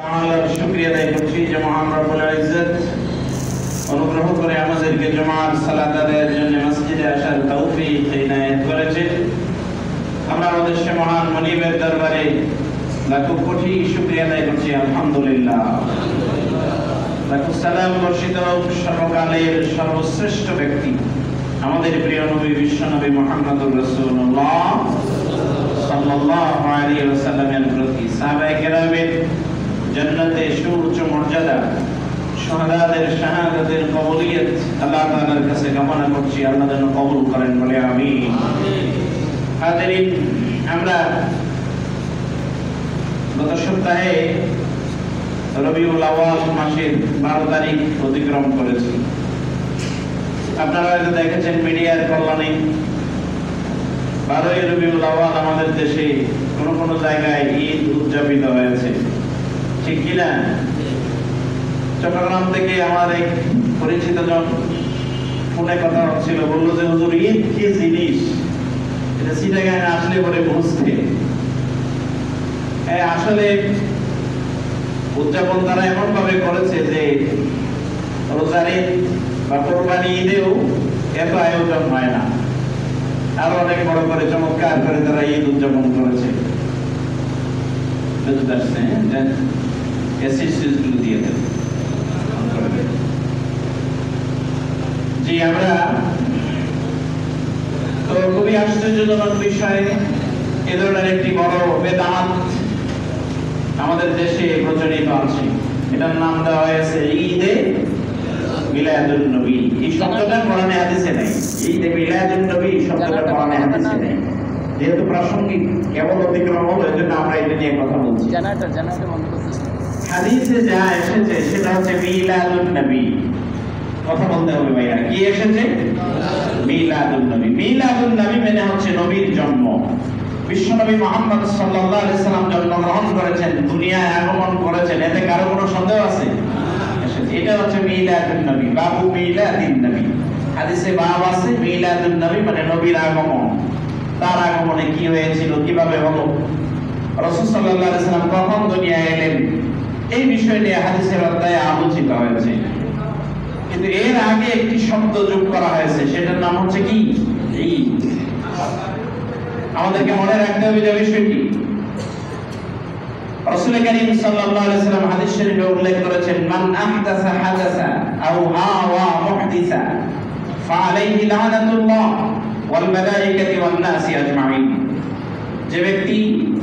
আল্লাহর শুকরিয়া আদায় করছি যে মহান রব্বুল ইজ্জত অনুগ্রহ করে আমাদেরকে জুমার সালাত আদায়ের জন্য মসজিদে আসার তৌফিক ইনায়েত করেছেন। আমরা আমাদের সে মহান মুনিবের দরবারে লাখো কোটি শুকরিয়া আদায় করছি, আলহামদুলিল্লাহ। লাখো সালাম বর্ষিত হোক সর্বকালের সর্বশ্রেষ্ঠ ব্যক্তি আমাদের প্রিয় নবী বিশ্ব নবী মুহাম্মদুর রাসূলুল্লাহ সাল্লাল্লাহু আলাইহি ওয়াসাল্লামের প্রতি। সাহাবায়ে কেরামের জান্নাতে সুউচ্চ মর্যাদা, শাহাদাতের শাহাদাতের কবুলিয়ত আল্লাহ তাআলার কাছে কামনা করছি, আল্লাহ যেন কবুল করেন বলে আমিন। হাজিরিন, আমরা গত সপ্তাহে রবিউল আউয়াল মাসের 12 তারিখ অতিক্রম করেছি। আপনারা হয়তো দেখেছেন মিডিয়ার কল্যাণে 12 রবিউল আউয়াল আমাদের দেশে কোনো কোনো জায়গায় ঈদ উদযাপিত হয়েছে, ঠিক কিনা? চট্টগ্রাম থেকে আমার এক পরিচিত জন ফোনে কথা হচ্ছিল, বললো যে হুজুর ঈদ কি জিনিস এটা চিটাগাঙে আসলে পরে বুঝতে। আসলে উদযাপন তারা এমন ভাবে করেছে যে রোজার ঈদ বা কোরবানি ঈদেও এত আয়োজন হয় না, আরো অনেক বড় করে চমৎকার করে তারা ঈদ উদযাপন করেছে। বুঝতে পারছেন? দিয়ে দেন। জি, আমরা তো খুবই আশ্চর্যজনক বিষয়, এ ধরনের একটি বড় বেদাত আমাদের দেশে প্রচলিত আছে। এটার নাম দেওয়া হয়েছে ঈদে মিলাদুন নবী। এই শব্দটা কোরআনে হাদিসে নেই। ঈদে মিলাদুন নবী শব্দটা কোরআনে হাদিসে নেই, যেহেতু প্রাসঙ্গিক কেবল অতিক্রম হলো, এজন্য আমরা এটা নিয়ে কথা বলছি। হাদিসে যা এসেছে সেটা হচ্ছে মিলাদুন নবী। কথা বলতে হবে ভাইয়া, কি এসেছে? মিলাদুন নবী। মিলাদুন নবী মানে হচ্ছে নবীর জন্ম। বিশ্বনবী মুহাম্মদ সাল্লাল্লাহু আলাইহি সাল্লাম জন্মগ্রহণ করেছেন, দুনিয়ায় আগমন করেছেন, এতে কারো কোনো সন্দেহ আছে? এটা হচ্ছে মিলাদুন নবী, বাবু মিলাদিন নবী। হাদিসে বাব আছে, মিলাদুন নবী মানে নবীর আগমন। তার আগমনে কি হয়েছিল, কিভাবে হলো, রাসূল সাল্লাল্লাহু আলাইহি সাল্লাম কখন দুনিয়ায় এলেন, এই বিষয় নিয়ে হাদিসের অধ্যায়ে আলোচিত হয়েছে। কিন্তু এর আগে একটি শব্দ যোগ করা হয়েছে, সেটার নাম হচ্ছে কি? ঈদ। আমাদেরকে মনে রাখতে হবে যে বিষয়টি রাসূল কারীম সাল্লাল্লাহু আলাইহি সাল্লাম হাদিস শরীফে উল্লেখ করেছেন, মান আহদাসা হাদাসা আও আওয়া মুহদিসা ফাআলাইহি লানাতুল্লাহ ওয়াল মালায়েকাতি ওয়ান নাসি আজমাইন। যে ব্যক্তি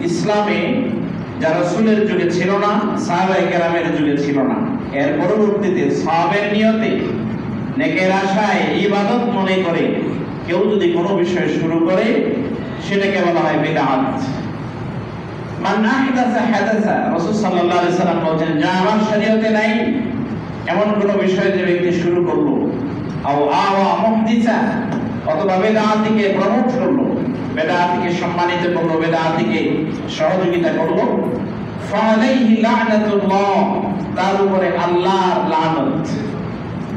ইসলামে, যা রাসূলের যুগে ছিল না, সাহাবায়ে কেরামের যুগে ছিল না, এর পরবর্তীতে সওয়াবের নিয়তে, নেকের আশায়, ইবাদত মনে করে কেউ যদি কোনো বিষয় শুরু করে, সেটাকে বলা হয় বিদআত। মান আহদাসা হাদাসা, রাসূল সাল্লাল্লাহু আলাইহি সাল্লাম বলেন, যা আমার শরীয়তে নাই এমন কোন বিষয় যে ব্যক্তি শুরু করলো, আও আওয়া মুহদিসা, অথবা বিদআতকে প্রমোট করলো, বিদআতকে সম্মানিত করলো, বিদআতকে সহযোগিতা করলো, ফাআলাইহি লানাতুল্লাহ, তার উপরে আল্লাহর লানত।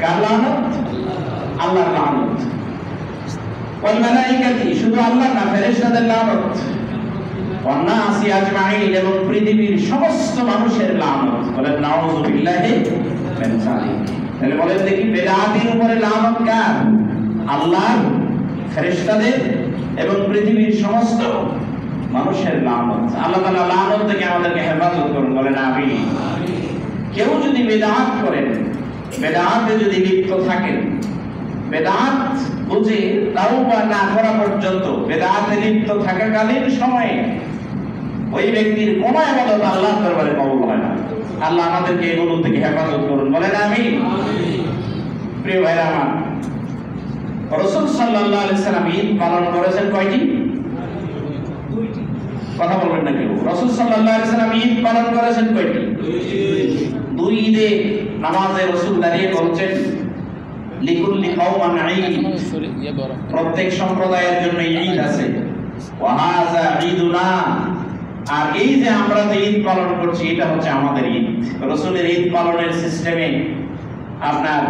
কার লানত? আল্লাহর লানত। ওয়াল মালায়েকাতি, শুধু আল্লাহ না, ফেরেশতাদের লানত। ওয়ান নাসি আজমাইন, এবং পৃথিবীর সমস্ত মানুষের লানত। বলেন নাউযু বিল্লাহি মিন যালিক। তাহলে বলেন দেখি, বিদআতের উপরে লানত কার? আল্লাহর, ফেরেশতাদের এবং পৃথিবীর সমস্ত মানুষের লানত। আল্লাহ তাআলা লানত থেকে আমাদেরকে হেফাজত করুন, বলেন আমিন। কেউ যদি বিদআত করেন, বিদআতে যদি লিপ্ত থাকেন, বিদআত বুঝে তাওবা না করা পর্যন্ত, বিদআতে লিপ্ত থাকাকালীন সময়ে ওই ব্যক্তির কোন ইবাদত আল্লাহর দরবারে কবুল হয় না। আল্লাহ আমাদেরকে এগুলো থেকে হেফাজত করুন, বলেন আমিন। প্রিয় ভাইরা আমার, রাসূল সাল্লাল্লাহু আলাইহি সাল্লাম ঈদ পালন করেছেন কয়টি? দুইটি। কথা বলবেন না কেউ। রাসূল সাল্লাল্লাহু আলাইহি সাল্লাম ঈদ পালন করেছেন কয়টি? দুই ঈদে নামাজে রাসূল দাঁড়িয়ে বলছেন, লিকুল্লি কওমান ঈদ, প্রত্যেক সম্প্রদায়ের জন্য ঈদ আছে। ওয়া হাযা ঈদুনা, আর এই যে আমরা যে ঈদ পালন করছি, এটা হচ্ছে আমাদের ঈদ। রাসূলের ঈদ পালনের সিস্টেমে আপনার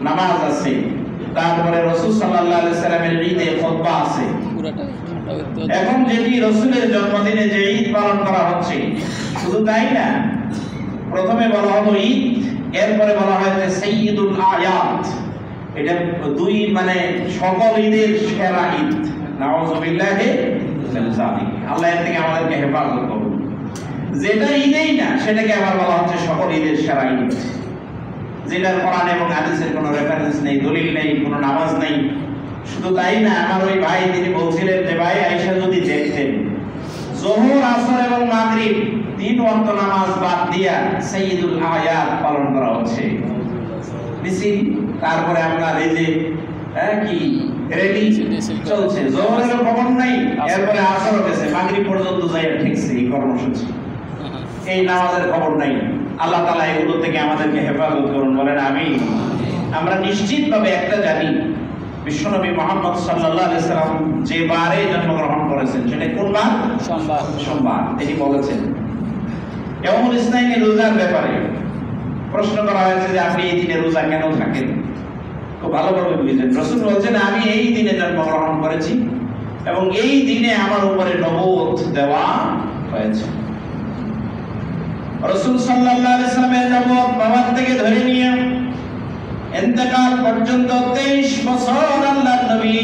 নামাজ আছে, তারপরে রাসূল সাল্লাল্লাহু আলাইহি সাল্লামের ঈদে খুতবা আছে। এখন যেটি রাসূলের জন্মদিনে যে ঈদ পালন করা হচ্ছে, শুধু তাই না, প্রথমে বলা হলো ঈদ, এরপরে বলা হয়েছে সাইয়্যিদুল আয়াত। এটা দুই মানে সকল ঈদের সেরা ঈদ। নাউযুবিল্লাহি মিন যালিক। আল্লাহ এর থেকে আমাদেরকে হেফাজত করুন। যেটা ঈদেই না সেটাকে আবার বলা হচ্ছে সকল ঈদের সেরা ঈদ, যেটার কোরআন এবং হাদিসের কোনো রেফারেন্স নেই, দলিল নেই, কোনো নামাজ নেই। শুধু তাই না, আমার ওই ভাই তিনি বলছিলেন যে ভাই আয়েশা যদি দেখতেন যোহর, আসর এবং মাগরিব 3 ওয়াক্ত নামাজ বাদ দিয়া সাইয়্যিদুল আয়াত পালন করা হচ্ছে। মিছিল, তারপরে আপনার এই যে কি রেডি চলছে, যোহরের খবর নাই, এরপরে আসর গেছে, মাগরিব পর্যন্ত যাই ঠিকছে এই কর্মসূচি, এই নামাজের খবর নাই। আল্লাহ তাআলা এগুলো থেকে আমাদেরকে হেফাজত করুন, বলেন আমিন। আমরা নিশ্চিতভাবে একটা জানি, বিশ্বনবী মুহাম্মদ সাল্লাল্লাহু আলাইহি সাল্লাম যে বারে জন্মগ্রহণ করেছেন সেটা কোন বার? সোমবার। সোমবার তিনি বলেছেন। ইয়াউমুল ইসনাইনে রোজার ব্যাপারে প্রশ্ন করা হয়েছে যে আপনি এই দিনে রোজা কেন থাকেন? খুব ভালোভাবে বুঝেন। রাসূল বলেছেন আমি এই দিনে জন্মগ্রহণ করেছি এবং এই দিনে আমার উপরে নবুয়ত দেওয়া হয়েছে। রাসূল সাল্লাল্লাহু আলাইহি সাল্লামের নবুয়ত পাওয়ার থেকে ধরে নিয়ে ইন্তেকাল পর্যন্ত 23 বছর আল্লাহর নবী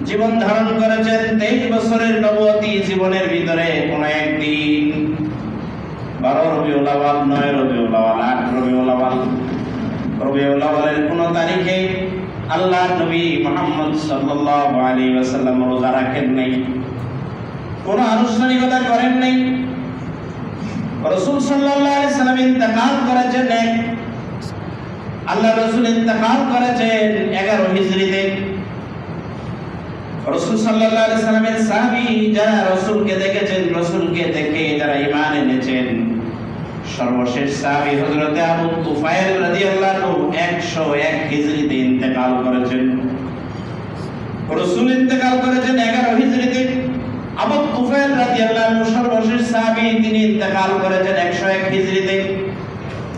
জীবন ধারণ করেছেন। 23 বছরের নবুয়তি জীবনের ভিতরে কোন একদিন 12 রবিউল আউয়াল, 9 রবিউল আউয়াল, 8 রবিউল আউয়াল, রবিউল আউয়ালের কোন তারিখে আল্লাহর নবী মুহাম্মদ সাল্লাল্লাহু আলাইহি ওয়াসাল্লাম রোজা রাখেন নাই, কোন আনুষ্ঠানিকতা করেন নাই। রাসূল সাল্লাল্লাহু আলাইহি সাল্লাম ইন্তেকাল করেছেন, আল্লাহ রাসূল ইন্তেকাল করেছেন 11 হিজরিতে। রাসূল সাল্লাল্লাহু আলাইহি সাল্লামের সাহাবী যারা রাসূলকে দেখেছেন, রাসূলকে দেখে যারা ঈমান এনেছেন, সর্বশেষ সাহাবী হযরত আবু তুফাইল রাদিয়াল্লাহু আনহু 101 হিজরিতে ইন্তেকাল করেছেন। রাসূল ইন্তেকাল করেছেন 11 হিজরিতে। আবু তুফাইল রাদিয়াল্লাহু আনহু সর্বশেষ সাহাবী, তিনি ইন্তেকাল করেছেন 101 হিজরিতে।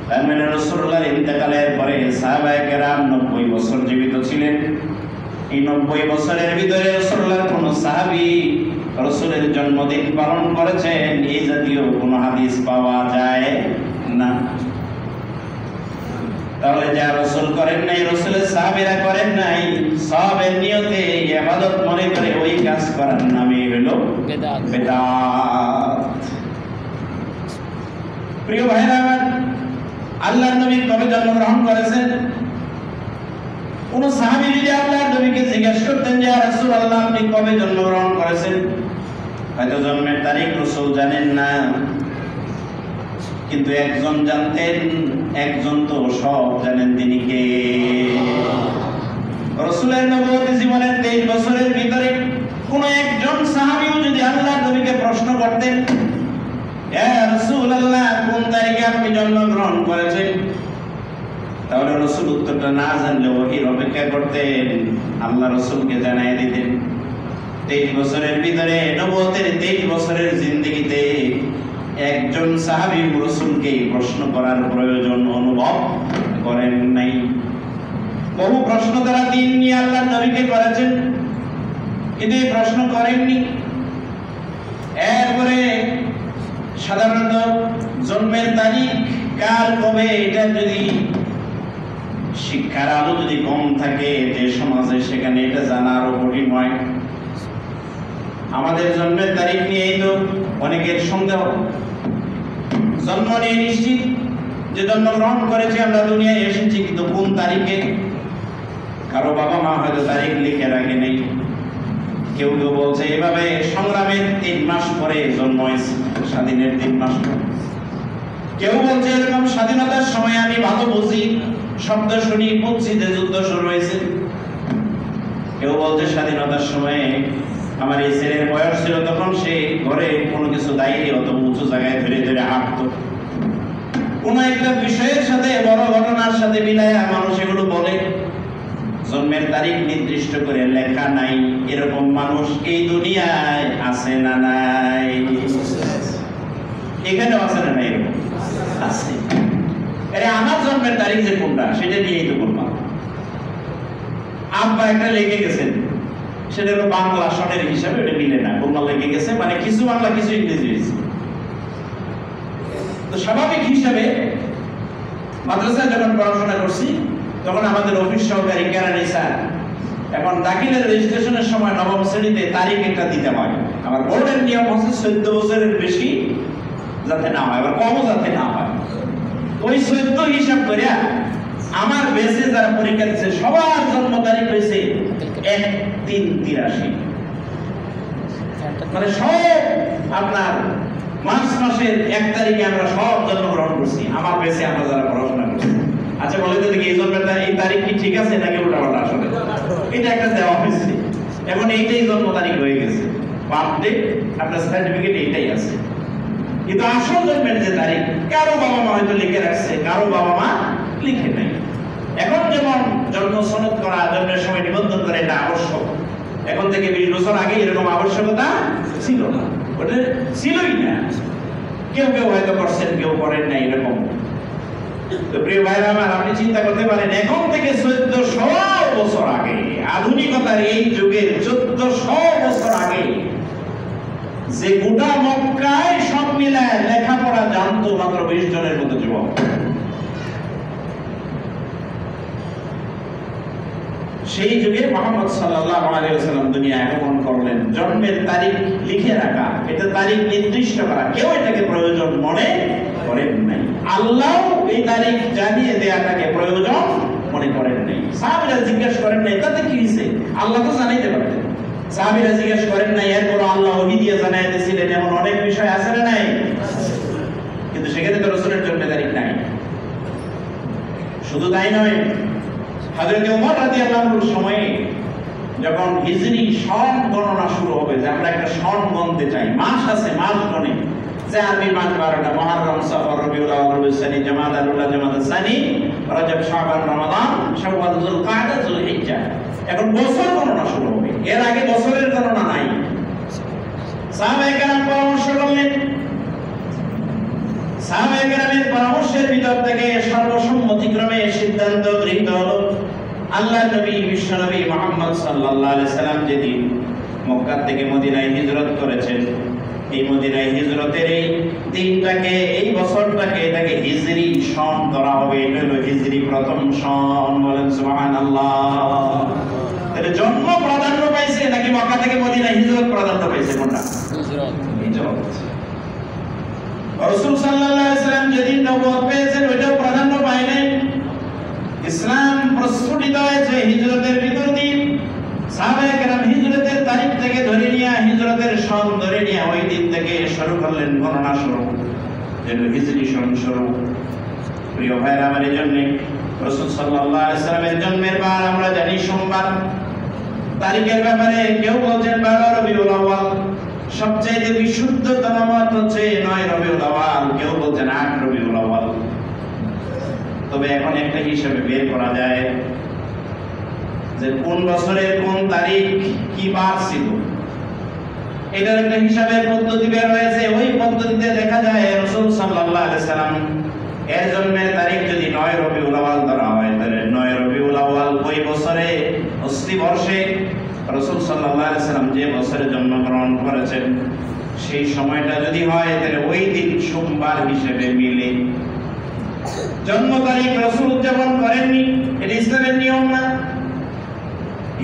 তার মানে রাসূলুল্লাহর ইন্তেকালের পরে সাহাবায়ে কেরাম 90 বছর জীবিত ছিলেন। এই 90 বছরের ভিতরে রাসূলুল্লাহর কোন সাহাবী রাসূলের জন্মদিন পালন করেছেন এই জাতীয় কোন হাদিস পাওয়া যায় না। তাহলে যা রাসূল করেন নাই, রাসূলের সাহাবীরা করেন নাই, সওয়াবের নিয়তে ইবাদত মনে করে ওই কাজ করার নামই হলো বিদআত। বিদআত। প্রিয় ভাইরা আমার, আল্লাহর নবী কবে জন্মগ্রহণ করেছেন? কোন সাহাবী যদি আল্লাহর নবীকে জিজ্ঞেস করতেন যে ইয়া রাসূলুল্লাহ আপনি কবে জন্মগ্রহণ করেছেন, হয়তো জন্মের তারিখ রাসূল জানেন না, কিন্তু একজন জানতেন, একজন তো সব জানেন, তিনি কে? রাসূলের নবুয়তি জীবনের 23 বছরের ভিতরে কোন একজন সাহাবীও যদি আল্লাহর নবীকে প্রশ্ন করতেন ইয়া রাসূলুল্লাহ কোন তারিখে আপনি জন্মগ্রহণ করেছেন, তাহলে রাসূল উত্তরটা না জানলে ওহীর অপেক্ষা করতেন, আল্লাহ রাসূলকে জানাই দিতেন। 23 বছরের ভিতরে নবুয়তের 23 বছরের জিন্দেগিতে একজন সাহাবী রাসূলকে প্রশ্ন করার প্রয়োজন অনুভব করেন নাই। বহু প্রশ্ন তারা দিন নিয়ে আল্লাহর নবীকে করেছেন, কিন্তু এই প্রশ্ন করেননি। এরপরে সাধারণত জন্মের তারিখ কার কবে, এটা যদি শিক্ষার আলো যদি কম থাকে যে সমাজে, সেখানে এটা জানা আরো কঠিন হয়। আমাদের জন্মের তারিখ নিয়েই তো অনেকের সন্দেহ। জন্ম নিয়ে নিশ্চিত যে জন্মগ্রহণ করেছি, আমরা দুনিয়ায় এসেছি, কিন্তু কোন তারিখে? কারো বাবা মা হয়তো তারিখ লিখে রাখে নেই। কেউ কেউ বলছে এভাবে সংগ্রামের 3 মাস পরে জন্ম হয়েছে, স্বাধীনের 3 মাস পরে। কেউ বলছে এরকম স্বাধীনতার সময় আমি ভালো বুঝি, শব্দ শুনি, বুঝছি যে যুদ্ধ শুরু হয়েছে। কেউ বলছে স্বাধীনতার সময়ে আমার এই ছেলের বয়স ছিল, তখন সে ঘরে কোনো কিছু দায়ী অত উঁচু জায়গায় ধরে ধরে হাঁটতো। কোন একটা বিষয়ের সাথে, বড় ঘটনার সাথে মিলায় মানুষ এগুলো বলে। জন্মের তারিখ নির্দিষ্ট করে লেখা নাই, এরকম মানুষ এই দুনিয়ায় আছে না নাই? এখানেও আছে না নাই? এরকম আছে। আরে আমার জন্মের তারিখ যে কোনটা সেটা নিয়েই তো বললাম। আব্বা একটা লেগে গেছেন, সেটা হলো বাংলা সনের হিসাবে, ওটা মিলে না। বাংলা লেগে গেছে মানে কিছু বাংলা কিছু ইংরেজি হয়েছে, তো স্বাভাবিক হিসাবে মাদ্রাসায় যখন পড়াশোনা করছি তখন আমাদের অফিস সহকারী কেরানি স্যার এখন দাখিলের রেজিস্ট্রেশনের সময় নবম শ্রেণীতে তারিখ একটা দিতে হয়। আমার বোর্ডের নিয়ম হচ্ছে 14 বছরের বেশি যাতে না হয়, আবার কমও যাতে না হয়। ওই 14 হিসাব করে আমার বেসে যারা পরীক্ষা দিচ্ছে সবার জন্ম তারিখ হয়েছে 1-3-83, মানে সব আপনার মার্চ মাসের 1 তারিখে আমরা সব জন্মগ্রহণ করছি আমার বেসে আমরা যারা পড়াশোনা করছি। আচ্ছা বলে তো দেখি এই জন্মের এই তারিখ কি ঠিক আছে নাকি উল্টাপাল্টা? আসলে এটা একটা দেওয়া হয়েছে, এখন এইটাই জন্ম তারিখ হয়ে গেছে, আপডেট আপনার সার্টিফিকেট এইটাই আছে। কিন্তু আসল জন্মের যে তারিখ কারো বাবা মা হয়তো লিখে রাখছে, কারো বাবা মা লিখে নাই। এখন যেমন জন্ম সনদ করা, জন্মের সময় নিবন্ধন করে এটা আবশ্যক, এখন থেকে 20 বছর আগে এরকম আবশ্যকতা ছিল না, ওটা ছিলই না। কেউ কেউ হয়তো করছেন, কেউ করেন না এরকম। তো প্রিয় ভাইরা আমার, আপনি চিন্তা করতে পারেন এখন থেকে 1400 বছর আগে, আধুনিকতার এই যুগের 1400 বছর আগে যে গোটা মক্কায় সব মিলায় লেখাপড়া জানতো মাত্র 20 জনের মতো যুবক। সেই যুগে মুহাম্মদ সাল্লাল্লাহু আলাইহি ওয়াসাল্লাম দুনিয়া আগমন করলেন। জন্মের তারিখ লিখে রাখা, এটা তারিখ নির্দিষ্ট করা, কেউ এটাকে প্রয়োজন মনে করেন নাই। আল্লাহ এই তারিখ জানিয়ে দেয়াটাকে প্রয়োজন মনে করেন নাই। সাহাবীরা জিজ্ঞেস করেন নাই তাতে কি হইছে, আল্লাহ তো জানাইতে পারতেন। সাহাবীরা জিজ্ঞেস করেন নাই, এরপর আল্লাহ ওহী দিয়ে জানাই দিয়েছিলেন, এমন অনেক বিষয় আছে না নাই? কিন্তু সেখানে তো রাসূলের জন্ম তারিখ নাই। শুধু তাই নয়, হযরত ওমর রাদিয়াল্লাহু আনহুর সময়ে যখন হিজরি সন গণনা শুরু হবে, যে আমরা একটা সন গণতে চাই, মাস আছে, মাস গণে, যে আরবি মাস 12টা, মুহররম, সফর, রবিউল আউয়াল, রবিউল সানি, জামাদাল উলা, জামাদাল সানি, রজব, শাবান, রমাদান, শাওয়াল, যুলকাদা, যুলহিজ্জা। এখন বছর গণনা শুরু হবে, এর আগে বছরের গণনা নাই। সাহাবায়ে কেরাম পরামর্শ করলেন, সাহাবায়ে কেরামের পরামর্শের ভিতর থেকে সর্বসম্মতিক্রমে সিদ্ধান্ত গৃহীত হলো, আল্লাহর নবী বিশ্ব নবী মুহাম্মদ সাল্লাল্লাহু আলাইহি সাল্লাম যেদিন মক্কা থেকে মদিনায় হিজরত করেছেন, এই মদিনায় হিজরতের এই দিনটাকে, এই বছরটাকে, এটাকে হিজরি সন ধরা হবে। এটা হলো হিজরি প্রথম সন। বলেন সুবহানাল্লাহ। তাহলে জন্ম প্রাধান্য পাইছে নাকি মক্কা থেকে মদিনায় হিজরত প্রাধান্য পাইছে? কোনটা? হিজরত। রাসূল সাল্লাল্লাহু আলাইহি সাল্লাম যেদিন নবুয়ত পেয়েছেন ওইটাও প্রাধান্য পায় নাই। ইসলাম প্রস্ফুটিত হয়েছে হিজরতের ভিতর দিয়ে। সাহাবায়ে কেরাম হিজরতের তারিখ থেকে ধরে নিয়ে, হিজরতের সন ধরে নিয়ে ওই দিন থেকে শুরু করলেন গণনা শুরু, যেটা হিজরি সন শুরু। প্রিয় ভাইরা আমার, এই জন্য রাসূল সাল্লাল্লাহু আলাইহি সাল্লামের জন্মের বার আমরা জানি সোমবার। তারিখের ব্যাপারে কেউ বলছেন 12 রবিউল আউয়াল, সবচেয়ে বিশুদ্ধতম মত হচ্ছে 9 রবিউল আউয়াল, কেউ বলছেন 8 রবিউল আউয়াল। তবে এখন একটা হিসাবে বের করা যায় যে কোন বছরের কোন তারিখ কি বার ছিল, এটার একটা হিসাবের পদ্ধতি বের হয়েছে। ওই পদ্ধতিতে দেখা যায় রাসূল সাল্লাল্লাহু আলাইহি সাল্লাম এর জন্মের তারিখ যদি 9 রবিউল আউয়াল ধরা হয়, তাহলে 9 রবিউল আউয়াল ওই বছরে 80 বর্ষে রাসূল সাল্লাল্লাহু আলাইহি সাল্লাম যে বছরে জন্মগ্রহণ করেছেন সেই সময়টা যদি হয়, তাহলে ওই দিন সোমবার হিসেবে মিলে। জন্ম তারিখ রাসূল উদযাপন করেননি, এটা ইসলামের নিয়ম না।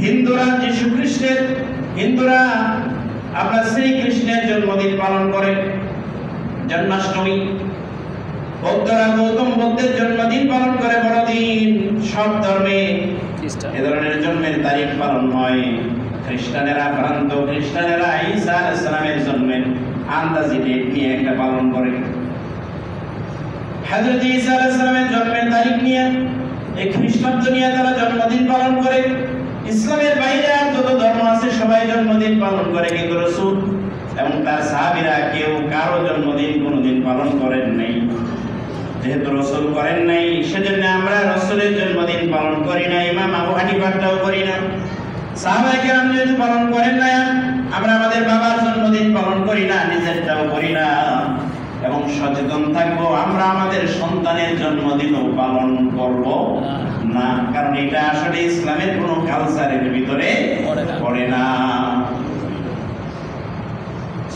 হিন্দুরা যীশু খ্রিস্টের, হিন্দুরা আপনার শ্রীকৃষ্ণের জন্মদিন পালন করে, জন্মাষ্টমী। বৌদ্ধরা গৌতম বুদ্ধের জন্মদিন পালন করে, বড়দিন। সব ধর্মে এ ধরনের জন্মের তারিখ পালন হয়। খ্রিস্টানেরা, ভ্রান্ত খ্রিস্টানেরা ঈসা আলাইহিস সালামের জন্মের আন্দাজি ডেট নিয়ে একটা পালন করে। হযরত ঈসা আলাইহিস সালামের জন্মের তারিখ নিয়ে, এই খ্রিস্টাব্দ নিয়ে তারা জন্মদিন পালন করে। ইসলামের বাইরে আর যত ধর্ম আছে সবাই জন্মদিন পালন করে, কিন্তু রাসূল এবং তার সাহাবীরা কেউ কারো জন্মদিন কোনোদিন পালন করেন নাই। যেহেতু রাসূল করেন নাই, সেজন্য আমরা রাসূলের জন্মদিন পালন করি না। ইমাম আবু হানিফারটাও করি না। সাহাবায়ে কেরাম যেহেতু পালন করেন না, আমরা আমাদের বাবার জন্মদিন পালন করি না, নিজেরটাও করি না। এবং সচেতন থাকবো, আমরা আমাদের সন্তানের জন্মদিনও পালন করব না, কারণ এটা আসলে ইসলামের কোনো কালচারের ভিতরে পড়ে না।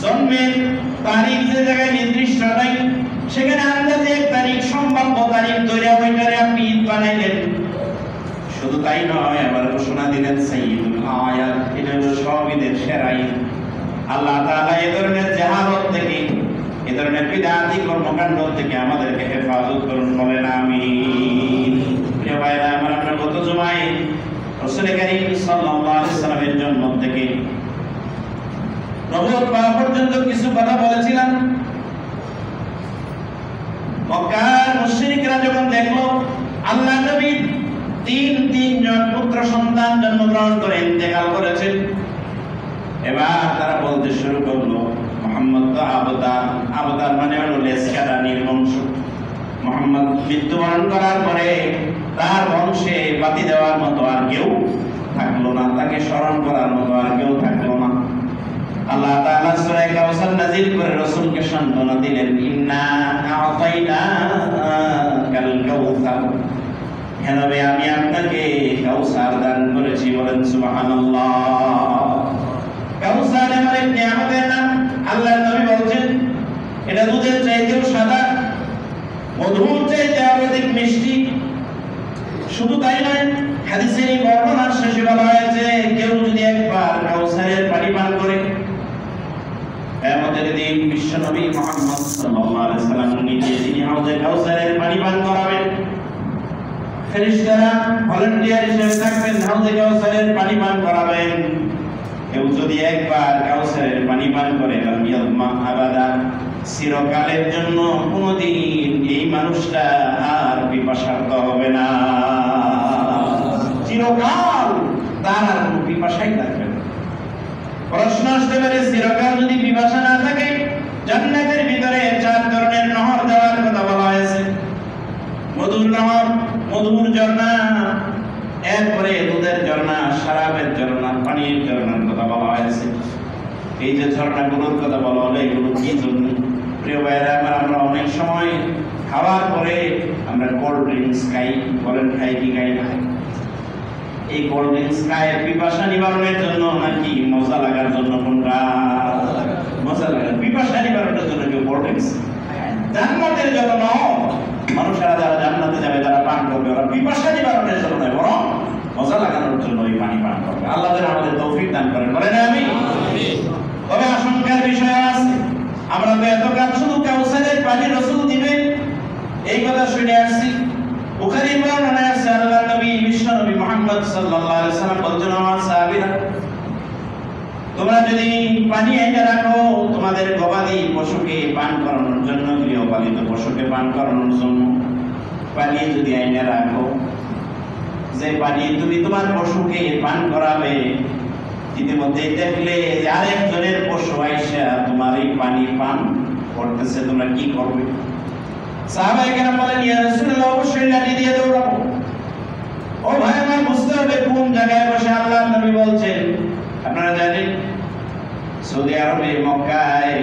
জন্মের তারিখ যে জায়গায় নির্দিষ্ট নাই, সেখানে তাই নয়, আবার ঘোষণা দিলেন সাইয়্যিদুল আয়াত, এটা হলো সবিদের সেরা ঈদ। আল্লাহ তাআলা এই ধরনের জাহালত থেকে, এই ধরনের বিদআতি কর্মকাণ্ড থেকে আমাদেরকে হেফাজত করুন, বলেন আমিন। প্রিয় ভাইরা আমার, আমরা গত জুমায় রাসূল কারীম সাল্লাল্লাহু আলাইহি ওয়াসাল্লামের জন্ম থেকে নবুয়ত পাওয়া পর্যন্ত কিছু কথা বলেছিলাম। মক্কার মুশরিকরা যখন দেখলো আল্লাহ নবী তিনজন পুত্র সন্তান জন্মগ্রহণ করে ইন্তেকাল করেছেন, এবার তারা বলতে শুরু করলো মুহাম্মদ তো আবতার মানে হলো লেসকাটা নির্বংশ। মুহাম্মদ মৃত্যুবরণ করার পরে তার বংশে বাতি দেওয়ার মতো আর কেউ থাকলো না, তাকে স্মরণ করার মতো আর কেউ থাকলো না। আল্লাহ তাআলা সূরা কাউসার নাযিল করে রাসূলকে সান্ত্বনা দিলেন, ইন্না আ'তাইনাকাল কাউসার, হে নবী আমি আপনাকে কাউসার দান করেছি, বলেন সুবহানাল্লাহ। কাউসার এমন এক নিয়ামতের নাম, আল্লাহর নবী বলছেন এটা দুধের চাইতেও সাদা, মধুর চাইতে আরো অধিক মিষ্টি। শুধু তাই নয়, হাদিসের এই বর্ণনার শেষে বলা হয়েছে কেউ যদি একবার কাউসারের পানি পান করে, কিয়ামতের দিন বিশ্বনবী মুহাম্মদ সাল্লাল্লাহু আলাইহি ওয়াসাল্লাম নিজে যিনি হাউজে কাউসারের পানি পান করাবেন, ফেরেশতারা ভলান্টিয়ার হিসেবে থাকবেন, হাউজে কাউসারের পানি পান করাবেন। কেউ যদি একবার কাউসারের পানি পান করে ইয়াদমা আবাদা, চিরকালের জন্য কোনদিন এই মানুষটা আর পিপাসার্ত হবে না, চিরকাল তার আর কোনো পিপাসাই থাকবে না। প্রশ্ন আসতে পারে, চিরকাল যদি পিপাসা না থাকে, জান্নাতের ভিতরে 4 ধরনের নহর দেওয়ার কথা বলা হয়েছে। মধুর নহর, মধুর ঝর্ণা, এরপরে দুধের ঝর্ণা, শরাবের ঝর্ণা, পানির ঝর্ণার কথা বলা হয়েছে। এই যে ঝর্ণাগুলোর কথা বলা হলো, এগুলো কি জন্য? প্রিয় ভাইয়েরা আমার, আমরা অনেক সময় খাওয়ার পরে আমরা কোল্ড ড্রিঙ্কস খাই, বলেন খাই কি খাই না? এই কোল্ড ড্রিঙ্কস খায় পিপাসা নিবারণের জন্য নাকি মজা লাগার জন্য? কোনটা? মজা লাগার, পিপাসা নিবারণের জন্য কেউ কোল্ড ড্রিঙ্কস। জান্নাতের জন্য মানুষেরা যারা জান্নাতে যাবে, যারা পান করবে, ওরা পিপাসা নিবারণের জন্য নয়, বরং মজা লাগানোর জন্য ওই পানি পান করবে। আল্লাহ যেন আমাদের তৌফিক দান করেন, বলেন আমিন। তবে আশঙ্কার বিষয় আছে, আমরা তো এত কাজ শুধু কাউসারের পানি রাসূল দিবেন এই কথা শুনে আসছি। বুখারীর বর্ণনায় আছে আল্লাহর নবী বিশ্বনবী মুহাম্মদ সাল্লাল্লাহু আলাইহি ওয়াসাল্লাম বলছেন, আমার সাহাবীরা তোমরা যদি পানি এনে রাখো তোমাদের গবাদি পশুকে পান করানোর জন্য, গৃহপালিত পশুকে পান করানোর জন্য পানি যদি এনে রাখো, যে পানি তুমি তোমার পশুকে পান করাবে, ইতিমধ্যে দেখলে যে আরেকজনের পশু আইসা তোমার এই পানি পান করতেছে, তোমরা কি করবে? সাহাবায়ে কেরাম বলেন, ইয়া রাসূলুল্লাহ, অবশ্যই লাঠি দিয়ে দৌড়াবো। ও ভাই আমার, বুঝতে হবে কোন জায়গায় বসে আল্লাহর নবী বলছেন। আপনারা জানেন সৌদি আরবে মক্কায়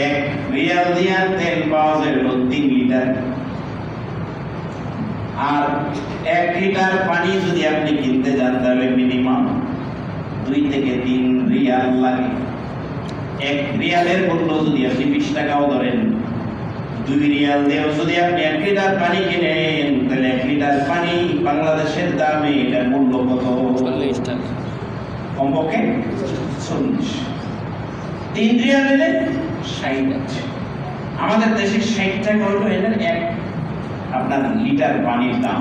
1 রিয়াল দিয়ে তেল পাওয়া যায় 3 লিটার, আর 1 লিটার পানি যদি আপনি কিনতে যান তাহলে মিনিমাম 2 থেকে 3 রিয়াল লাগে। 1 রিয়ালের মূল্য যদি আপনি 20 টাকাও ধরেন, 2 রিয়াল দিয়েও যদি আপনি 1 লিটার পানি কিনেন, তাহলে 1 লিটার পানি বাংলাদেশের দামে এটার মূল্য কত? 40 টাকা, কমপক্ষে 40। 3 রিয়াল এলে 60 আছে। আমাদের দেশে 60 টাকা হলো এটার 1 আপনার লিটার পানির দাম।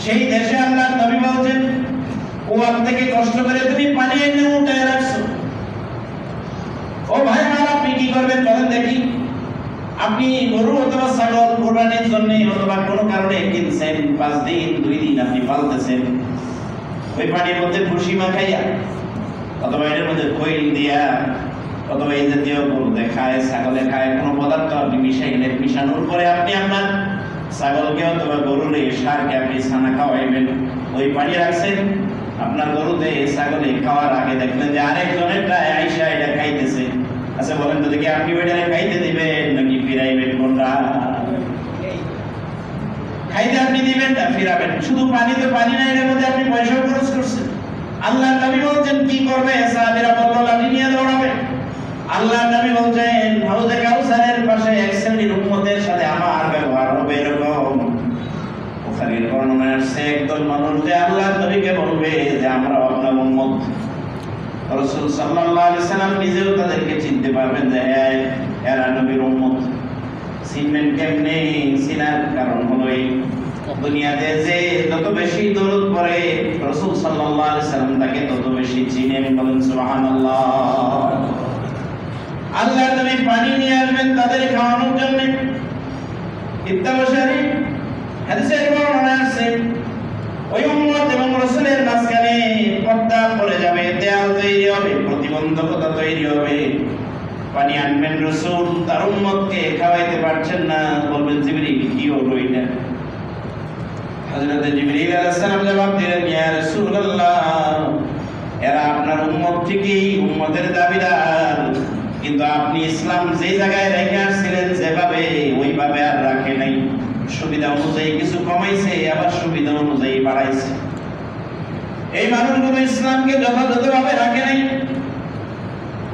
সেই দেশে আল্লাহর নবী বলছেন, কুয়ার থেকে কষ্ট করে তুমি পানি এনে উঠায় রাখছো। ও ভাই আমার, আপনি কি করবেন বলেন দেখি? আপনি গরু অথবা ছাগল কোরবানির জন্য অথবা কোনো কারণে কিনছেন, 5 দিন 2 দিন আপনি পালতেছেন, ওই পানির মধ্যে ভুসি মাখাইয়া অথবা এর মধ্যে খৈল দিয়া অথবা এই জাতীয় গরু খায়, ছাগলে খায়, কোনো পদার্থ আপনি মিশাইলেন, মিশানোর পরে আপনি আপনার ছাগলকে অথবা গরুরে সারকে আপনি ছানা খাওয়াইবেন, ওই পানি রাখছেন আপনার গরুতে ছাগলে খাওয়ার আগে দেখলেন যে আরেকজনেরটা আইসা এটা খাইতেছে। আচ্ছা বলেন তো দেখি, আপনি ওইটারে খাইতে দিবেন নাকি ফিরাইবেন? কোনটা? খাইতে আপনি দিবেন না, ফিরাবেন। শুধু পানি তো পানি না, এর মধ্যে আপনি পয়সাও খরচ করছেন। আল্লাহর নবী বলছেন কি করবে? সাহাবীরা বলল লাঠি নিয়ে দৌড়াবে। আল্লাহর নবী বলছেন হাউজে কাউসারের পাশে 1 শ্রেণীর উম্মতের সাথে আমার ব্যবহার হবে এরকম। বুখারীর বর্ণনায় আসছে, একদল রাসূল সাল্লাল্লাহু আলাইহি সাল্লাম নিজেও তাদেরকে চিনতে পারবেন যে এরা নবীর উম্মত। চিনবেন কেমনে? চিনার কারণ হলো এই দুনিয়াতে যে যত বেশি দরুদ পড়ে রাসূল সাল্লাল্লাহু আলাইহি সাল্লাম তাকে তত বেশি চিনেন। বলেন সুবহানাল্লাহ। আল্লাহ নবী পানি নিয়ে আসবেন তাদের খাওয়ানোর জন্য। ইত্তাবাশারি হাদিসের বর্ণনা আছে ওই উম্মত এবং রাসূলের মাঝখানে পর্দা পড়ে যাবে, দেয়াল তৈরি হবে, প্রতিবন্ধকতা তৈরি হবে। পানি আনবেন রাসূল, তার উম্মতকে খাওয়াইতে পারছেন না, বলবেন জিবরিল কি হলো এটা? হযরত জিবরিল আলাইহিস সালাম জবাব দিলেন, ইয়া রাসূলুল্লাহ, এরা আপনার উম্মত ঠিকই, উম্মতের দাবিদার, কিন্তু আপনি ইসলাম যে জায়গায় রেখে আসছিলেন যেভাবে ওইভাবে আর রাখে নাই। সুবিধা অনুযায়ী কিছু কমাইছে, আবার সুবিধা অনুযায়ী বাড়াইছে। এই মানুষগুলো ইসলামকে যথাযথভাবে রাখে নাই,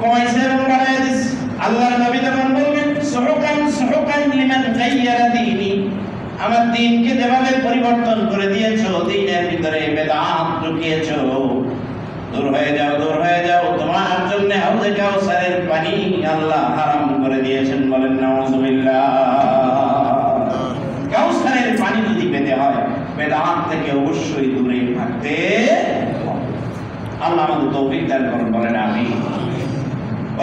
কমাইছে এবং বাড়াই দিছে। আল্লাহর নবী তখন বলবেন, সুহুকান লিমান গায়্যারা দীনি, আমার দ্বীনকে যেভাবে পরিবর্তন করে দিয়েছো, দ্বীনের ভিতরে বেদাত ঢুকিয়েছো, দূর হয়ে যাও, দূর হয়ে যাও। তোমার জন্য হাউজে কাউসারের পানি আল্লাহ হারাম করে দিয়েছেন। বলেন নাউযুবিল্লাহ। কাউসারের পানি যদি পেতে হয় বেদাত থেকে অবশ্যই দূরে থাকতে আল্লাহ আমাদের তৌফিক দান করুন। বলেন আমিন।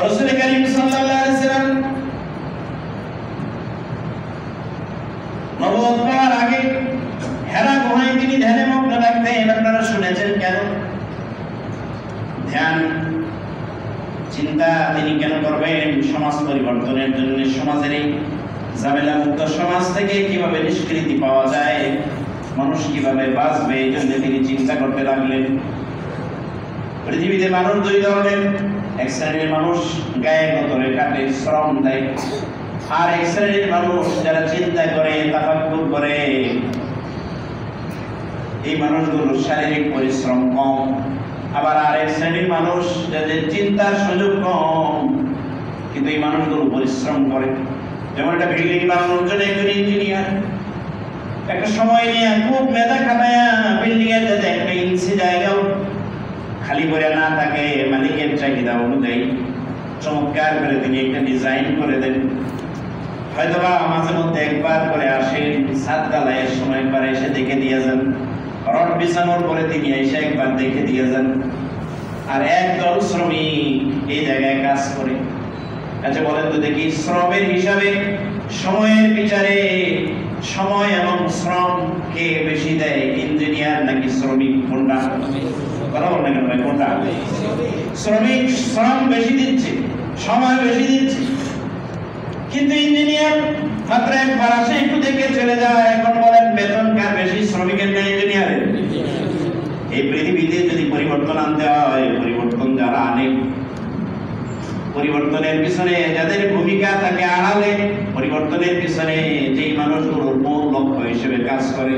রাসূল কারীম সাল্লাল্লাহু আলাইহি সাল্লাম নবুয়ত পাওয়ার আগে হেরা গুহায় তিনি ধ্যানে মগ্ন থাকতেন। আপনারা শুনেছেন কেন? ধ্যান চিন্তা তিনি কেন করবেন? সমাজ পরিবর্তনের জন্য, সমাজের এই ঝামেলা মুক্ত সমাজ থেকে কিভাবে নিষ্কৃতি পাওয়া যায়, মানুষ কিভাবে বাঁচবে, এই জন্য তিনি চিন্তা করতে লাগলেন। পৃথিবীতে মানুষ দুই ধরনের, এক শ্রেণীর মানুষ গায়ে গতরে কাটে, শ্রম দেয়, আর এক শ্রেণীর মানুষ যারা চিন্তা করে, তাফাক্কুর করে। এই মানুষগুলোর শারীরিক পরিশ্রম কম। আবার আরেক শ্রেণীর মানুষ যাদের চিন্তার সুযোগ কম, কিন্তু এই মানুষগুলো পরিশ্রম করে। যেমন একটা বিল্ডিং বানানোর জন্য একজন ইঞ্জিনিয়ার একটা সময় নিয়ে খুব মেধা খাটায়া বিল্ডিং এর যাতে একটা ইঞ্চি জায়গাও খালি করে না থাকে, মালিকের চাহিদা অনুযায়ী চমৎকার করে তিনি একটা ডিজাইন করে দেন। হয়তোবা মাঝে মধ্যে একবার করে আসেন, ছাদ ঢালাইয়ের সময় একবার এসে দেখে দিয়ে যান, রড বিছানোর পরে তিনি এসে একবার দেখে দিয়ে যান। আর একদল শ্রমিক এই জায়গায় কাজ করে। আচ্ছা বলেন তো দেখি, শ্রমের হিসাবে, সময়ের বিচারে সময় এবং শ্রম কে বেশি দেয়, ইঞ্জিনিয়ার নাকি শ্রমিক? কোনটা? কথা বলেন কেন ভাই, কোনটা? শ্রমিক শ্রম বেশি দিচ্ছে, সময় বেশি দিচ্ছে, কিন্তু ইঞ্জিনিয়ার মাত্র একবার আসে, একটু দেখে চলে যায়। এখন বলেন বেতন কার বেশি, শ্রমিকের না ইঞ্জিনিয়ারের? এই পৃথিবীতে যদি পরিবর্তন আনতে হয়, পরিবর্তন যারা আনে, পরিবর্তনের পিছনে যাদের ভূমিকা থাকে আড়ালে, পরিবর্তনের পিছনে যেই মানুষগুলোর মূল লক্ষ্য হিসেবে কাজ করে,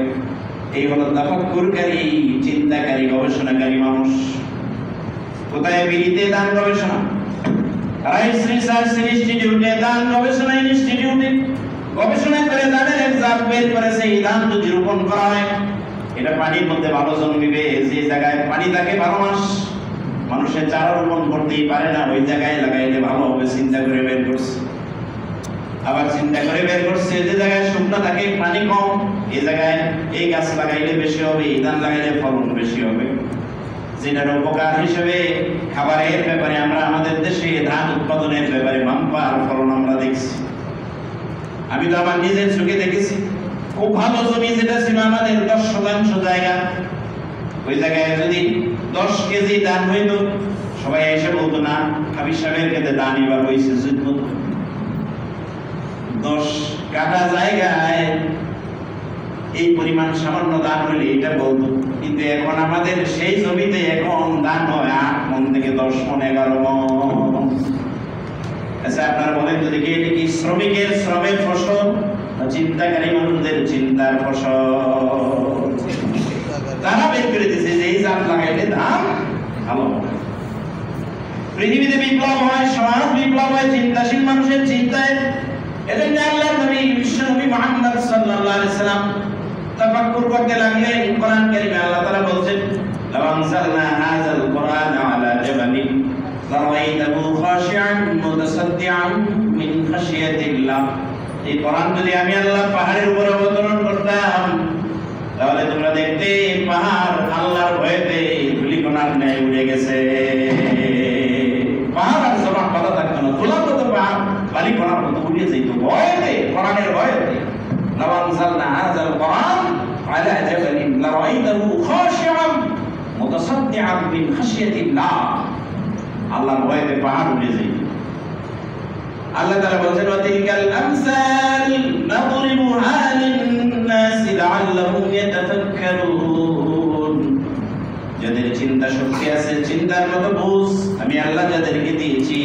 এই হলো তাফাক্কুরকারী, চিন্তাকারী, গবেষণাকারী মানুষ। কোথায়? বিলিতে দান গবেষণা, রাইস রিসার্চ ইনস্টিটিউটে দান গবেষণা ইনস্টিটিউটে গবেষণা করে দানের এক জাত বের করেছে। এই দান যদি রোপণ করা হয়, এটা পানির মধ্যে ভালো জন্মিবে। যে জায়গায় পানি থাকে 12 মাস, মানুষের চারা রোপণ করতেই পারে না, ওই জায়গায় লাগাইলে ভালো হবে। চিন্তা করে বের করছে। আবার চিন্তা করে বের করছে যে জায়গায় শুকনো থাকে, পানি কম, এই জায়গায় এই গাছ লাগাইলে বেশি হবে, এই ধান লাগাইলে ফলন বেশি হবে। যেটার উপকার হিসেবে খাবারের ব্যাপারে আমরা আমাদের দেশে ধান উৎপাদনের ব্যাপারে বাম্পার ফলন আমরা দেখছি। আমি তো আমার নিজের চোখে দেখেছি। খুব ভালো জমি যেটা ছিল আমাদের 10% জায়গা, ওই জায়গায় যদি 10 কেজি ধান হইতো, সবাই এসে বলতো না হাবিব সাহেবের ক্ষেত্রে ধান এবার হয়েছে 10 কাটা জায়গায় এই পরিমাণ সামান্য ধান হইলে এটা বলতো। কিন্তু এখন আমাদের সেই জমিতে এখন ধান হয় 8 মণ থেকে 10 মণ, 11 মণ। আচ্ছা আপনারা বলেন তো দেখি, এটা কি শ্রমিকের শ্রমের ফসল, চিন্তাকারী মানুষদের চিন্তার ফসল? তারা বের করে দিয়েছে যে এই জাত লাগাইলে ধান ভালো। পৃথিবীতে বিপ্লব হয়, সমাজ বিপ্লব হয় চিন্তাশীল মানুষের চিন্তায়। এজন্য আল্লাহর নবী বিশ্বনবী মুহাম্মদ সাল্লাল্লাহু আলাইহি সাল্লাম তাফাক্কুর করতে লাগলেন। কোরআন কারীমে আল্লাহ তাআলা বলেন, লাউ আনজালনা হাযাল কুরআনা আলা জাবালিন লারাইতাহু খাশিআন মুতাসাদ্দিআন মিন খাশিয়াতিল্লাহ। এই কোরআন যদি আমি আল্লাহ পাহাড়ের উপর অবতরণ করতাম, তাহলে তোমরা দেখতে পাহাড় আল্লাহর ভয়েতে ধূলিকণার ন্যায় উড়ে গেছে। পাহাড় আর জমা কথা থাকতো না, ধুলার মতো পাহাড় বালিকণার মতো উড়ে যেত ভয়েতে, কোরআনের ভয়েতে। লাউ আনজালনা হাযাল কোরআন আলা জাবালিন লারাইতাহু খাশিআন মুতাসাদ্দিআন মিন খাশিয়াতিল্লাহ। আল্লাহর ভয়েতে পাহাড় উড়ে যেত। আল্লাহ তাআলা বলেন, ওয়া তিলকাল আমসাল নাদরিবুহা লিন-নাস লাআল্লাহুম ইয়াতাফাক্কারুন। যাদের চিন্তা শক্তি আছে, চিন্তার মতো বুঝ আমি আল্লাহ যাদেরকে দিয়েছি,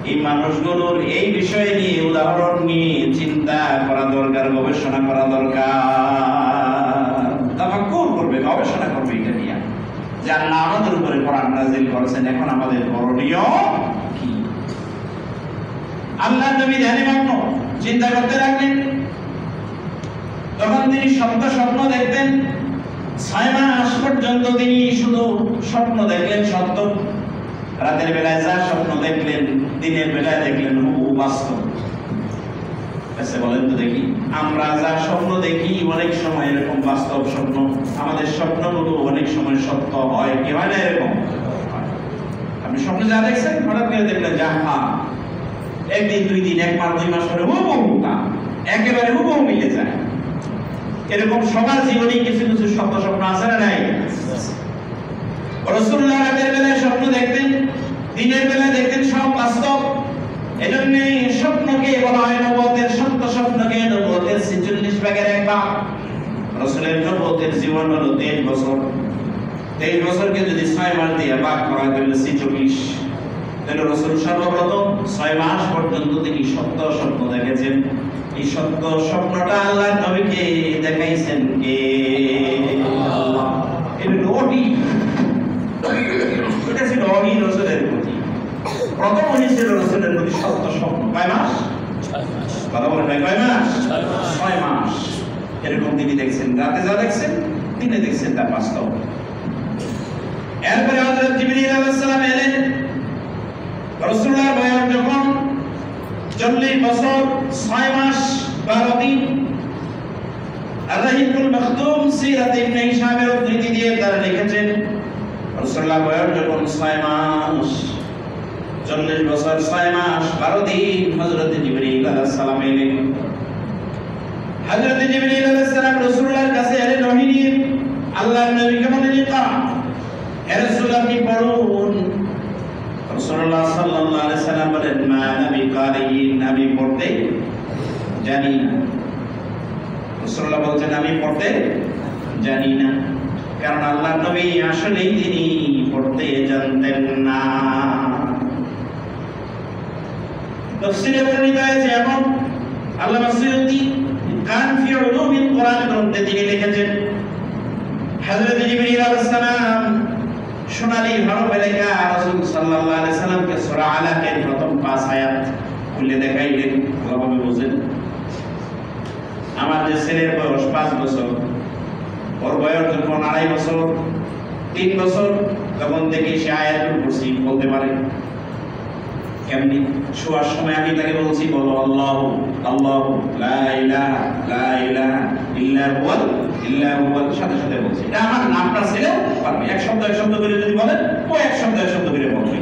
এই মানুষগুলোর এই বিষয় নিয়ে উদাহরণ নিয়ে চিন্তা করা দরকার, গবেষণা করা দরকার, তাফাক্কুর করবে, গবেষণা করবে এটা নিয়ে যে আল্লাহ আমাদের উপরে কোরআন নাযিল করেছেন, এখন আমাদের করণীয় কি। আল্লাহ নবী ধ্যানমগ্ন চিন্তা করতে লাগলেন। তখন তিনি সত্য স্বপ্ন দেখতেন। 6 মাস পর্যন্ত তিনি শুধু স্বপ্ন দেখলেন সত্য। রাতের বেলায় যা স্বপ্ন দেখলেন, দিনের বেলায় দেখলেন হুবহু বাস্তব। আচ্ছা বলেন তো দেখি, আমরা যা স্বপ্ন দেখি অনেক সময় এরকম বাস্তব স্বপ্ন, আমাদের স্বপ্নগুলো অনেক সময় সত্য হয় কি হয় না? এরকম আপনি স্বপ্নে যা দেখছেন হঠাৎ করে দেখলেন যা একদিন, 2 দিন, 1 মাস, 2 মাস পরে হুবহু তা একেবারে হুবহু মিলে যায়। এরকম সবার জীবনে কিছু কিছু সত্য স্বপ্ন আছে না নাই? রাসূলুল্লাহ রাতের বেলায় স্বপ্ন দেখতেন, দিনের বেলায় দেখতেন সব বাস্তব। এজন্য স্বপ্নকে বলা হয় নবুয়তের, সত্য স্বপ্নকে নবুয়তের 46 ভাগের 1 ভাগ। রাসূলের নবুয়তের জীবন হলো 23 বছর। 23 বছরকে যদি 6 মাস দিয়ে ভাগ করা হয় তাহলে 46। তাহলে রাসূল সর্বপ্রথম 6 মাস পর্যন্ত তিনি সত্য স্বপ্ন দেখেছেন। এই সত্য স্বপ্নটা আল্লাহর নবীকে দেখাইছেন কে? আল্লাহ। এটা ওহী, এটা ছিল ওহী রাসূলের প্রতি। প্রথম ওহী ছিল রাসূলের প্রতি সত্য স্বপ্ন। কয় মাস? 6 মাস। কথা বলেন ভাই, কয় মাস? 6 মাস। এরকম তিনি দেখছেন, রাতে যা দেখছেন দিনে দেখছেন তা বাস্তব। এরপরে হযরত জিবরীল আলাইহিস সালাম এলেন। রাসূলুল্লাহর বয়স যখন 40 বছর 6 মাস 12 দিন। আর-রাহিকুল মাখতুম সিরাত ইবনে হিশামের উদ্ধৃতি দিয়ে তারা লিখেছেন, রাসূলুল্লাহর বয়স যখন 6 মাস 40 বছর 6 মাস 12 দিন হযরত জিবরীল আলাইহিস সালাম এলেন। হযরত জিবরীল আলাইহিস সালাম রাসূলুল্লাহর কাছে এলেন ওহী নিয়ে। আল্লাহর নবীকে বললেন, ইকরা, হে রাসূল আপনি পড়ুন। রাসূলুল্লাহ সাল্লাল্লাহু আলাইহি সাল্লাম বলেন, মা নবী কারিন, আমি পড়তে জানি না। রাসূলুল্লাহ বলছেন, আমি পড়তে জানি না, কারণ আল্লাহর নবী আসলেই তিনি পড়তে জানতেন না। তাফসীরে বর্ণিত হয়েছে এবং আল্লামা সুয়ুতী কান ফি উলুমিল কোরআন গ্রন্থে তিনি লিখেছেন, হযরত জিবরীল আলাইহিস সালাম সোনালী হরফে লেখা রাসূল সাল্লাল্লাহু আলাইহি সাল্লামকে সূরা আলাকের প্রথম 5 আয়াত খুলে দেখাইলেন। ভালোভাবে বুঝেন। আমার যে ছেলের বয়স 5 বছর, ওর বয়স যখন 2.5 বছর, 3 বছর, তখন থেকে সে আয়াতুল কুরসি বলতে পারে। কেমনি? শোয়ার সময় আমি তাকে বলছি, বলো আল্লাহু আল্লাহু লা ইলাহা ইল্লা হুয়াল, সাথে সাথে বলছি। এটা আমার নামটা ছিল পারবে। এক শব্দ করে যদি বলেন, ও এক শব্দ করে বলবে।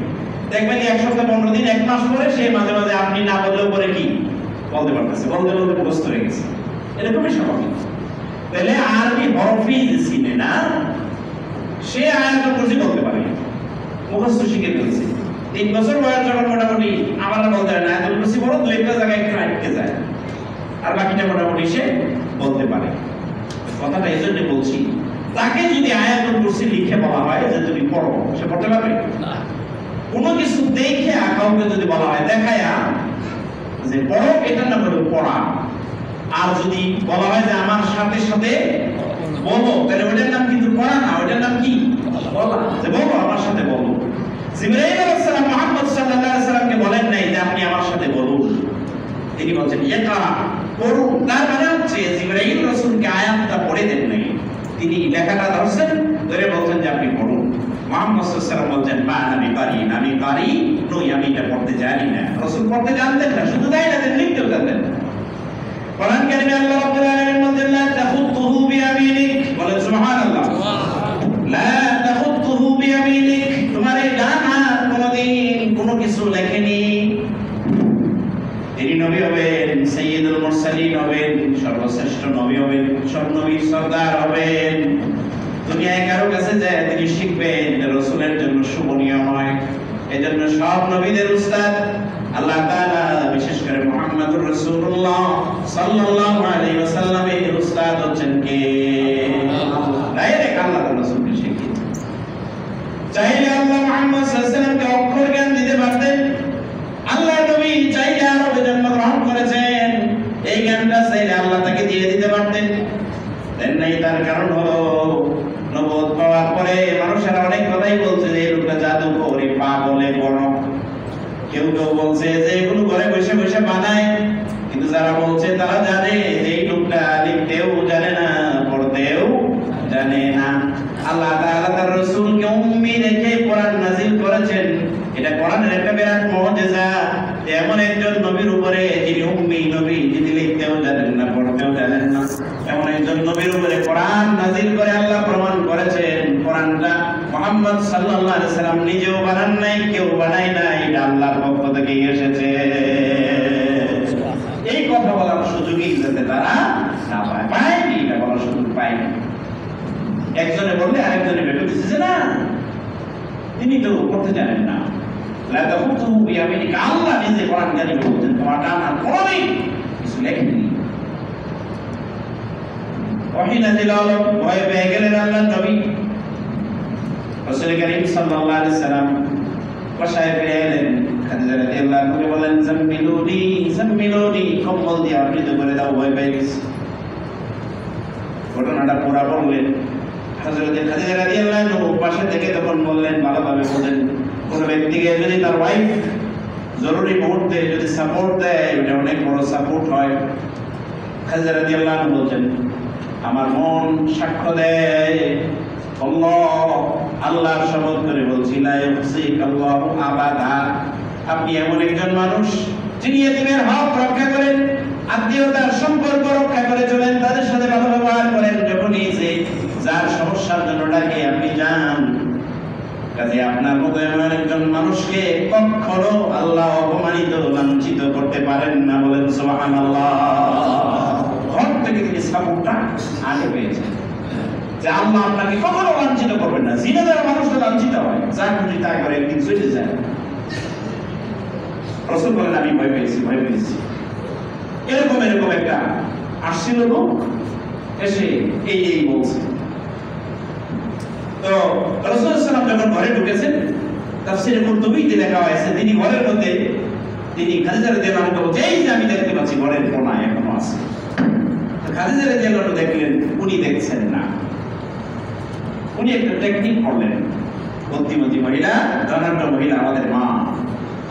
দেখবেন 1 সপ্তাহ 15 দিন 1 মাস পরে সে মাঝে মাঝে আপনি না বললেও পরে কি বলতে পারতেছে, বলতে মুখস্থ হয়ে গেছে। এরকমই স্বাভাবিক। তাহলে আরবি হরফই চিনে না, সে আয়াতুল কুরসি বলতে পারে, মুখস্থ শিখে ফেলছে। 3 বছর বয়স যখন মোটামুটি আমার বলতে হয় না, আয়াতুল কুরসি বড় 2-1 জায়গায় একটু আটকে যায়, আর বাকিটা মোটামুটি সে বলতে পারে। কথাটা এই জন্য বলছি, তাকে যদি আয়াতুল কুরসি লিখে বলা হয় যে তুমি পড়ো, সে পড়তে পারবে না। কোনো কিছু দেখে কাউকে যদি বলা হয় দেখায়া যে পড়ো, এটার নাম হলো পড়া। আর যদি বলা হয় যে আমার সাথে সাথে বলো, তাহলে ওটার নাম কিন্তু পড়া না, ওটার নাম কি? বলা। যে বলো, আমার সাথে বলো। জিবরাইল আলাইহিস সালাম মুহাম্মদ সাল্লাল্লাহু আলাইহি সাল্লামকে বলেন নাই যে আপনি আমার সাথে বলুন, তিনি বলছেন ইকরা, পড়ুন। তার মানে হচ্ছে জিবরাইল রাসূলকে আয়াতটা পড়ে দেন নাই, তিনি লেখাটা ধরছেন, ধরে বলছেন যে আপনি পড়ুন। মুহাম্মদ সাল্লাল্লাহু আলাইহি ওয়াসাল্লাম বলছেন মা আমি পারি নই, আমি এটা পড়তে জানি না। রাসূল পড়তে জানতেন না, শুধু তাই না লিখতেও জানতেন না। কোরআন কারিমে আল্লাহ রাব্বুল আলামিন বলেন লা তাখুতুহু বিয়ামিনিক, বলেন সুবহানাল্লাহ, লা তাখুতুহু বিয়ামিনিক, তোমার এই ডান হাত কোনদিন কোনো কিছু লেখেনি। তিনি নবী হবেন, সাইয়্যিদুল মুরসালিন হবেন, সর্বশ্রেষ্ঠ নবী হবেন, সব নবীর সরদার হবেন। দুনিয়ায় কারো কাছে যায় তিনি শিখবেন যে রাসূলের জন্য শুভনীয় নয়। এজন্য সব নবীদের উস্তাদ আল্লাহ তাআলা বিশেষ করে মুহাম্মদুর রাসূলুল্লাহ সাল্লাল্লাহু আলাইহি ওয়াসাল্লামের উস্তাদ হচ্ছেন কে? ডাইরেক্ট আল্লাহ রাসূলকে শিখিয়ে। চাইলে আল্লাহ মুহাম্মদ সাল্লাল্লাহু আলাইহি ওয়াসাল্লামকে অক্ষর জ্ঞান দিতে পারতেন। আল্লাহ নবী চাইলে আরবে জন্মগ্রহণ করেছেন, এই জ্ঞানটা চাইলে আল্লাহ তাকে দিয়ে দিতে পারতেন। দেন নাই, তার কারণ হলো নবুয়ত পাওয়ার পরে মানুষেরা অনেক কথাই বলছে যে এই লোকটা জাদুকর, পাগলে বড়। কেউ কেউ বলছে যে এগুলো ঘরে বসে বসে বানায়, কিন্তু যারা বলছে তারা জানে যে এই লোকটা লিখতেও জানে না, পড়তেও জানে না। আল্লাহ তাআলা তার রাসূলকে উম্মি রেখে কোরআন নাযিল করেছেন। এটা কোরআনের একটা বিরাট মুজিজা। এমন একজন নবীর উপরে যিনি উম্মি নবী, যিনি লিখতেও জানেন না, পড়তেও জানেন না, এমন একজন নবীর উপরে কোরআন নাযিল করে আল্লাহ প্রমাণ করেছেন কোরআনটা মুহাম্মদ সাল্লাল্লাহু আলাইহি সাল্লাম নিজেও বানান নাই, কেউ বানায় নাই, এটা আল্লাহর পক্ষ থেকে এসেছে। এই কথা বলার সুযোগই যাতে তারা না পায়, পায়নি, এটা বলার সুযোগ পায়নি। একজনে বললে আরেকজনে বেটো দিচ্ছে না, তিনি তো পড়তে জানেন না। লা তাখুতুহু বিয়ামিনিক, আল্লাহ নিজে কোরআন কারিমে বলছেন তোমার ডান হাত কোনদিন কিছু লেখেনি। ওহী নাযিল হলো, ভয় পেয়ে গেলেন আল্লাহর নবী। রাসূল কারীম সাল্লাল্লাহু আলাইহি সাল্লাম বাসায় ফিরে এলেন। খাদিজা রাদিয়াল্লাহু আনহা বলেন জাম্মিলুনি, কম্বল দিয়ে আবৃত করে দাও, ভয় পেয়ে গেছি। ঘটনাটা পুরা বললেন। হযরত খাদিজা রাদিয়াল্লাহু আনহা পাশে থেকে তখন বললেন, ভালোভাবে বলেন, কোন ব্যক্তিকে যদি তার ওয়াইফ জরুরি মুহূর্তে যদি সাপোর্ট দেয়, এটা অনেক বড় সাপোর্ট হয়। খাদিজা রাদিয়াল্লাহু আনহা বলছেন, আমার মন সাক্ষ্য দেয়, আল্লাহর শপথ করে বলছি, লা ইউসিকাল্লাহু আবাদা, আপনি এমন একজন মানুষ যিনি এতিমের হক রক্ষা করেন, আত্মীয়তার সম্পর্ক রক্ষা করে চলেন, তাদের সাথে ভালো ব্যবহার করেন। যখনই যে যার সমস্যার জন্য ডাকে আপনি যান। কাজে আপনার মতো এমন একজন মানুষকে কখনো আল্লাহ অপমানিত, লাঞ্ছিত করতে পারেন না, বলেন সুবহানাল্লাহ। ঘর থেকে তিনি সাপোর্টটা আগে পেয়েছেন যে আল্লাহ আপনাকে কখনো লাঞ্ছিত করবেন না। জিনা দ্বারা মানুষটা লাঞ্ছিত হয়, যা খুশি তাই করে, একদিন চলে যায়। রাসূল বলেন, আমি ভয় পেয়েছি। এরকম একটা আসছিল লোক, এসে এই বলছে। তো রাসূল সাল্লাল্লাহু আলাইহি ওয়াসাল্লাম যখন ঘরে ঢুকেছেন, তাফসীরে কুরতুবীতে লেখা হয়েছে তিনি ঘরের মধ্যে, তিনি খাদিজা রাদিয়াল্লাহু আনহা বলছেন, এই যে আমি দেখতে পাচ্ছি ঘরের কোণায় এখনো আছে। খাদিজা রাদিয়াল্লাহু আনহা দেখলেন, উনি দেখছেন না। উনি একটা টেকনিক করলেন, বুদ্ধিমতী মহিলা, ধনাঢ্য মহিলা, আমাদের মা,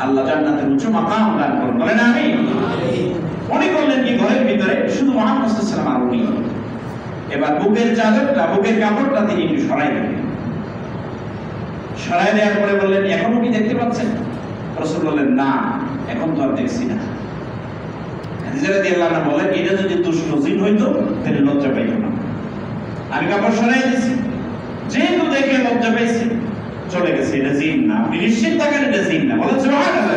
আল্লাহ জান্নাতের উচ্চ মাকাম দান করুন, বলেন আমিন। উনি করলেন কি, ঘরের ভিতরে শুধু মুহাম্মদ সাল্লাল্লাহু আলাইহি ওয়াসাল্লাম আর উনি। এবার বুকের চাদরটা, বুকের কাপড়টা তিনি একটু সরাই দিলেন। সরাই দেওয়ার পরে বললেন, এখনো কি দেখতে পাচ্ছেন? রাসূল বললেন, না, এখন তো আর দেখছি না। খাদিজা রাদিয়াল্লাহু আনহা বলেন, এটা যদি দুষ্ট জিন হইতো তাহলে লজ্জা পাইতো না। আমি কাপড় সরাই দিয়েছি, যেহেতু দেখে লজ্জা পাইছি, চলে গেছে, এটা জিন না। আপনি নিশ্চিত থাকেন এটা জিন না, বলেন সুবহানাল্লাহ।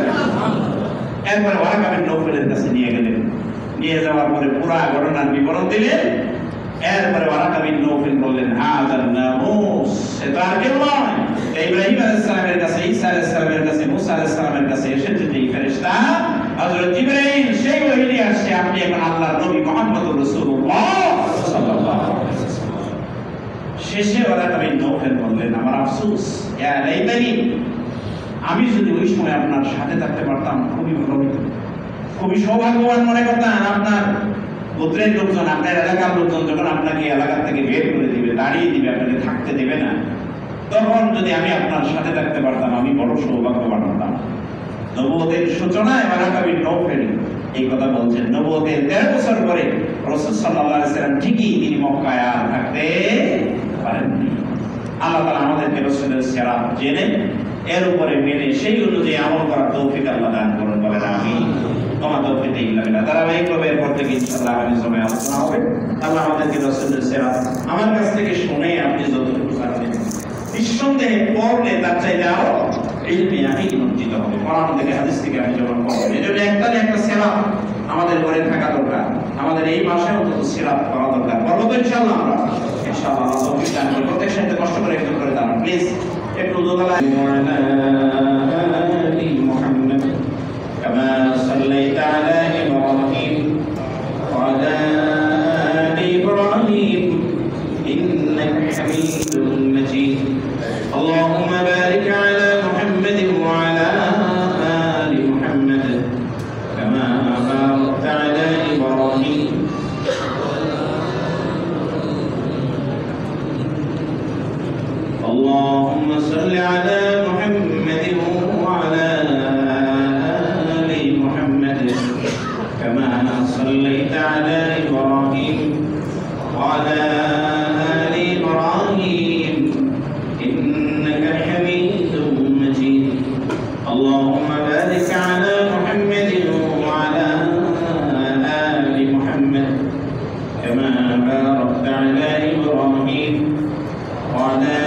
এরপরে ওয়ারাকা বিন নওফলের কাছে নিয়ে গেলেন। নিয়ে যাওয়ার পরে পুরো ঘটনার বিবরণ দিলেন। এরপরে ওয়ারাকা বিন নওফল বললেন, হাযান নামুস, এটা আর কেউ নয়, ইব্রাহিম আলাইহিস সালামের কাছে, ঈসা আলাইহিস সালামের কাছে, মুসা আলাইহিস সালামের কাছে এসেছে যে ফেরেশতা হযরত জিবরাইল, সেই ওহী আসছে। আপনি এখন আল্লাহর নবী মুহাম্মদুর রাসূলুল্লাহ সাল্লাল্লাহু আলাইহি ওয়াসাল্লাম। শেষে ওয়ারাকা বিন নওফল বললেন, আমার আফসোস, ইয়া লাইতানি, আমি যদি ওই সময় আপনার সাথে থাকতে পারতাম খুবই ভালো হতো, খুবই সৌভাগ্যবান মনে করতাম। আপনার গোত্রের লোকজন, আপনার এলাকার লোকজন যখন আপনাকে এলাকা থেকে বের করে দিবে, দাঁড়িয়ে দিবে, আপনাকে থাকতে দেবে না, তখন যদি আমি আপনার সাথে থাকতে পারতাম আমি বড় সৌভাগ্যবান হতাম। নবুয়তের সূচনায় ওয়ারাকা বিন নওফল এই কথা বলছেন। নবুয়তের ১৩ বছর পরে রাসূল সাল্লাল্লাহু আলাইহি ওয়াসাল্লাম ঠিকই তিনি মক্কায় আর থাকতে পারেননি। আল্লাহ তাআলা আমাদেরকে রাসূলের সিরাত জেনে এর উপরে মেনে সেই অনুযায়ী আমল করার তৌফিক আল্লাহ দান করুন, বলেন আমিন। ওমা তৌফিক ইল্লা বিল্লাহ। ধারাবাহিকভাবে এরপর থেকে ইনশাআল্লাহ আগামী সময়ে আলোচনা হবে। আল্লাহ আমাদেরকে রাসূলের সিরাত আমার কাছ থেকে শুনে আপনি যতটুকু পারবেন নিঃসন্দেহে পড়লে তার চাইতে আরো ইলমে আমি উন্নতি হবে। কোরআন থেকে হাদিস থেকে আমি যখন পড়ব, এজন্য একটা না একটা সিরাত আমাদের ঘরে থাকা দরকার। আমাদের এই মাসে অন্তত সিরাত করা দরকার। পড়ব তো ইনশাআল্লাহ আমরা। ইনশাআল্লাহ আল্লাহ তৌফিক দান করুন। প্রত্যেক সাথে কষ্ট করে একটু করে দাঁড়ান প্লিজ। একটু দোতলা ওয়ালা আলি মুহাম্মদ কামা সাল্লাইতা আলা ইব্রাহিম ওয়া আলা আলি ইব্রাহিম ইন্নাকা হামিদুম মাজিদ। اللهم بارك على محمد وعلى آل محمد كما باركت على إبراهيم اللهم صل على محمد وعلى آل محمد كما صليت على إبراهيم وعلى آل إبراهيم إنك حميد مجيد اللهم بارك على محمد وعلى آل محمد كما باركت على إبراهيم وعلى